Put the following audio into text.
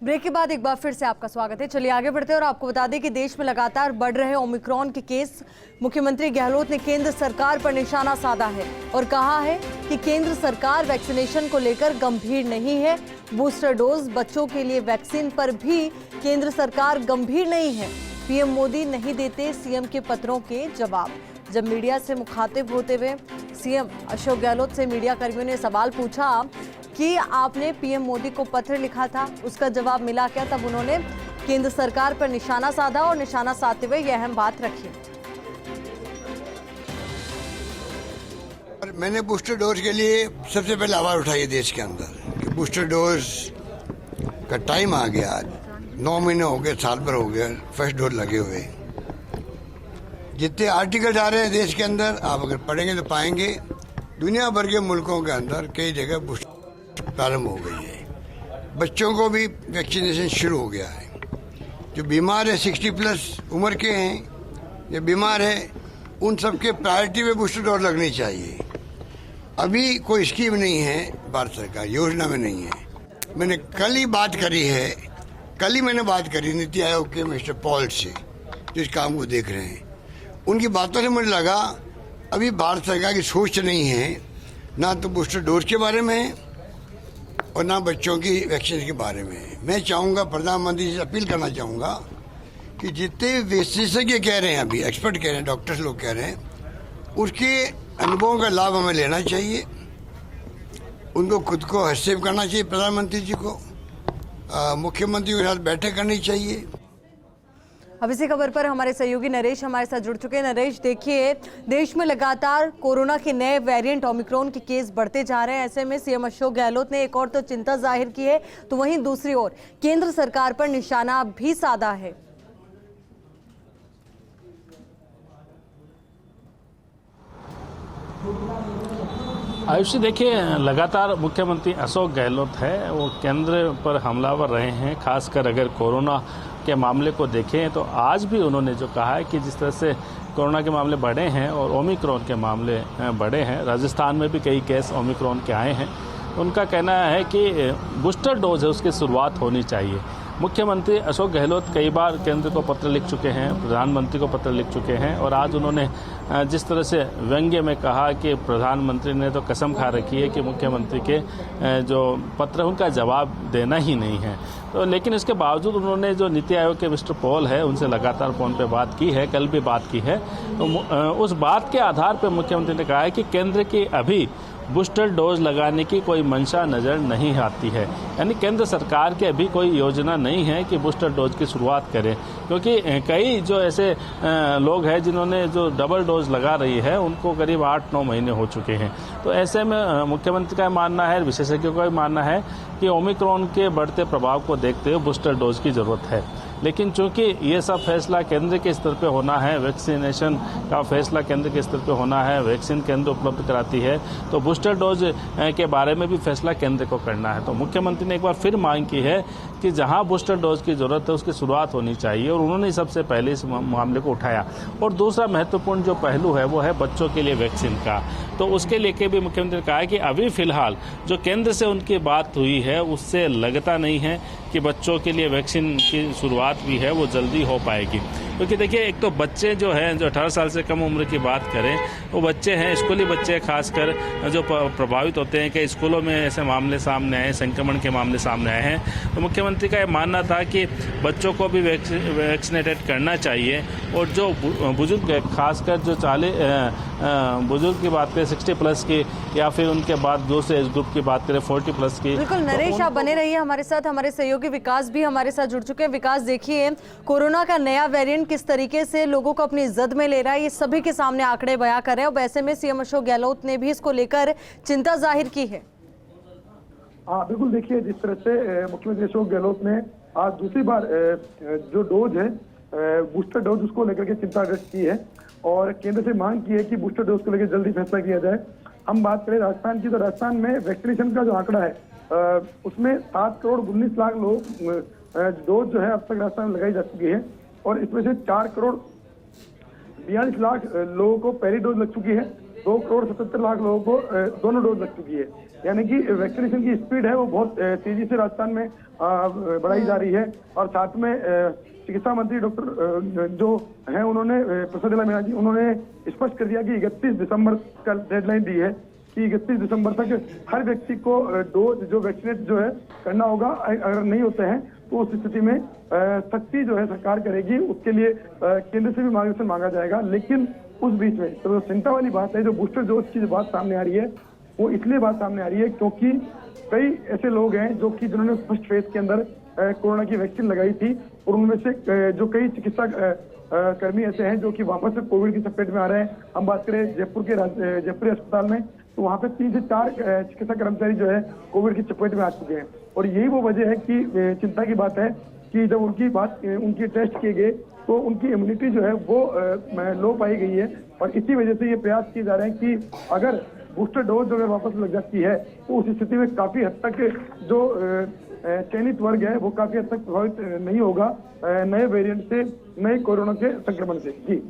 Break के बाद एक बार फिर से आपका स्वागत है। चलिए आगे बढ़ते हैं और आपको बता दें कि देश में लगातार बढ़ रहे ओमिक्रॉन के केस। मुख्यमंत्री गहलोत ने केंद्र सरकार पर निशाना साधा है और कहा है कि केंद्र सरकार वैक्सीनेशन को लेकर गंभीर नहीं है। बूस्टर डोज बच्चों के लिए वैक्सीन पर भी केंद्र सरकार गंभीर नहीं है। पीएम मोदी नहीं देते सीएम के पत्रों के जवाब। जब मीडिया से मुखातिब होते हुए सीएम अशोक गहलोत से मीडिया कर्मियों ने सवाल पूछा कि आपने पीएम मोदी को पत्र लिखा था, उसका जवाब मिला क्या, तब उन्होंने केंद्र सरकार पर निशाना साधा और निशाना साधते हुए यह अहम बात रखी। मैंने बूस्टर डोज के लिए सबसे पहले आवाज उठाई है देश के अंदर कि बूस्टर डोज का टाइम आ गया। आज 9 महीने हो गए, साल भर हो गया फर्स्ट डोज लगे हुए। जितने आर्टिकल आ रहे हैं देश के अंदर, आप अगर पढ़ेंगे तो पाएंगे दुनिया भर के मुल्कों के अंदर कई जगह बूस्टर प्रारंभ हो गई है। बच्चों को भी वैक्सीनेशन शुरू हो गया है। जो बीमार है 60+ उम्र के हैं या बीमार है, उन सबके प्रायोरिटी में बूस्टर डोज लगनी चाहिए। अभी कोई स्कीम नहीं है, भारत सरकार योजना में नहीं है। मैंने कल ही बात करी नीति आयोग के मिस्टर पॉल से, जो इस काम को देख रहे हैं। उनकी बातों से मुझे लगा अभी भारत सरकार की सोच नहीं है, ना तो बूस्टर डोज के बारे में और ना बच्चों की वैक्सीन के बारे में। मैं चाहूँगा, प्रधानमंत्री से अपील करना चाहूँगा कि जितने विशेषज्ञ कह रहे हैं, अभी एक्सपर्ट कह रहे हैं, डॉक्टर्स लोग कह रहे हैं, उसके अनुभवों का लाभ हमें लेना चाहिए। उनको खुद को हस्तक्षेप करना चाहिए, प्रधानमंत्री जी को मुख्यमंत्री के साथ बैठक करनी चाहिए। अब इसी खबर पर हमारे सहयोगी नरेश हमारे साथ जुड़ चुके हैं। नरेश, देखिए देश में लगातार कोरोना के नए वेरिएंट ओमिक्रॉन के केस बढ़ते जा रहे हैं। ऐसे में सीएम अशोक गहलोत ने एक और तो चिंता जाहिर की है, तो वहीं दूसरी ओर केंद्र सरकार पर निशाना भी साधा है। आयुषी, देखिए लगातार मुख्यमंत्री अशोक गहलोत है वो केंद्र पर हमलावर रहे हैं। खासकर अगर कोरोना के मामले को देखें तो आज भी उन्होंने जो कहा है कि जिस तरह से कोरोना के मामले बढ़े हैं और ओमिक्रॉन के मामले बढ़े हैं, राजस्थान में भी कई केस ओमिक्रॉन के आए हैं, उनका कहना है कि बूस्टर डोज है उसकी शुरुआत होनी चाहिए। मुख्यमंत्री अशोक गहलोत कई बार केंद्र को पत्र लिख चुके हैं, प्रधानमंत्री को पत्र लिख चुके हैं और आज उन्होंने जिस तरह से व्यंग्य में कहा कि प्रधानमंत्री ने तो कसम खा रखी है कि मुख्यमंत्री के जो पत्र उनका जवाब देना ही नहीं है। तो लेकिन इसके बावजूद उन्होंने जो नीति आयोग के मिस्टर पॉल है उनसे लगातार फ़ोन पे बात की है, कल भी बात की है। तो उस बात के आधार पर मुख्यमंत्री ने कहा है कि केंद्र की अभी बूस्टर डोज लगाने की कोई मंशा नज़र नहीं आती है। यानी केंद्र सरकार की अभी कोई योजना नहीं है कि बूस्टर डोज की शुरुआत करें, क्योंकि कई जो ऐसे लोग हैं जिन्होंने जो डबल डोज लगा रही है उनको करीब 8-9 महीने हो चुके हैं। तो ऐसे में मुख्यमंत्री का मानना है, विशेषज्ञों का भी मानना है कि ओमिक्रॉन के बढ़ते प्रभाव को देखते हुए बूस्टर डोज की ज़रूरत है। लेकिन चूंकि ये सब फैसला केंद्र के स्तर पे होना है, वैक्सीनेशन का फैसला केंद्र के स्तर पे होना है, वैक्सीन केंद्र उपलब्ध कराती है, तो बूस्टर डोज के बारे में भी फैसला केंद्र को करना है। तो मुख्यमंत्री ने एक बार फिर मांग की है कि जहां बूस्टर डोज की जरूरत है उसकी शुरुआत होनी चाहिए और उन्होंने सबसे पहले इस मामले को उठाया। और दूसरा महत्वपूर्ण जो पहलू है वो है बच्चों के लिए वैक्सीन का। तो उसके लेके भी मुख्यमंत्री ने कहा है कि अभी फिलहाल जो केंद्र से उनकी बात हुई है उससे लगता नहीं है कि बच्चों के लिए वैक्सीन की शुरुआत भी है वो जल्दी हो पाएगी। क्योंकि देखिए एक तो बच्चे जो हैं, जो 18 साल से कम उम्र की बात करें, वो बच्चे हैं, स्कूली बच्चे खासकर जो प्रभावित होते हैं कि स्कूलों में ऐसे मामले सामने आए, संक्रमण के मामले सामने आए हैं। तो मुख्यमंत्री का ये मानना था कि बच्चों को भी वैक्सीनेटेड करना चाहिए और जो बुजुर्ग है, खासकर जो 40 बुजुर्ग की बात करें 60+ की, या फिर उनके बाद दूसरे एज ग्रुप की बात करें 40+ की। बिल्कुल नरेश, आप बने रहिए हमारे साथ। हमारे सहयोगी विकास भी हमारे साथ जुड़ चुके हैं। विकास, देखिए कोरोना का नया वेरिएंट किस तरीके से लोगों को अपनी जद में ले रहा है, ये सभी के सामने आंकड़े बयां कर रहे हैं और वैसे में सीएम अशोक गहलोत ने भी इसको लेकर चिंता जाहिर की है। हाँ बिल्कुल, देखिए जिस तरह से मुख्यमंत्री अशोक गहलोत ने आज दूसरी बार जो डोज है बूस्टर डोज उसको लेकर के चिंता व्यक्त की है और केंद्र से मांग की है कि बूस्टर डोज को लेकर जल्दी फैसला किया जाए। हम बात करें राजस्थान की, तो राजस्थान में वैक्सीनेशन का जो आंकड़ा है उसमें 7 करोड़ 19 लाख लोग डोज जो है अब तक राजस्थान में लगाई जा चुकी है और इसमें से 4 करोड़ 42 लाख लोगों को पहली डोज लग चुकी है, 2 करोड़ 77 लाख लोगों को दोनों डोज लग चुकी है। यानी कि वैक्सीनेशन की स्पीड है वो बहुत तेजी से राजस्थान में बढ़ाई जा रही है। और साथ में चिकित्सा मंत्री डॉक्टर जो हैं उन्होंने प्रसाद मीणा जी उन्होंने स्पष्ट कर दिया कि 31 दिसंबर का डेडलाइन दी है कि 31 दिसंबर तक हर व्यक्ति को डोज जो वैक्सीनेट जो है करना होगा। अगर नहीं होते हैं तो उस स्थिति में सख्ती जो है सरकार करेगी, उसके लिए केंद्र से भी मार्गदर्शन मांगा जाएगा। लेकिन उस बीच में तो चिंता वाली बात है, जो बूस्टर डोज की बात सामने आ रही है वो इसलिए बात सामने आ रही है क्योंकि कई ऐसे लोग हैं जो कि जिन्होंने फर्स्ट फेज के अंदर कोरोना की वैक्सीन लगाई थी और उनमें से जो कई चिकित्सा कर्मी ऐसे हैं जो कि वापस से कोविड की चपेट में आ रहे हैं। हम बात करें जयपुर अस्पताल में तो वहाँ पे 3 से 4 चिकित्सा कर्मचारी जो है कोविड की चपेट में आ चुके हैं। और यही वो वजह है कि चिंता की बात है कि जब उनकी टेस्ट किए गए तो उनकी इम्यूनिटी जो है वो लो पाई गई है। और इसी वजह से ये प्रयास किए जा रहे हैं कि अगर बूस्टर डोज अगर वापस लग जाती है तो उस स्थिति में काफी हद तक जो चयनित वर्ग है वो काफी हद तक प्रभावित नहीं होगा नए वेरिएंट से, नए कोरोना के संक्रमण से। जी।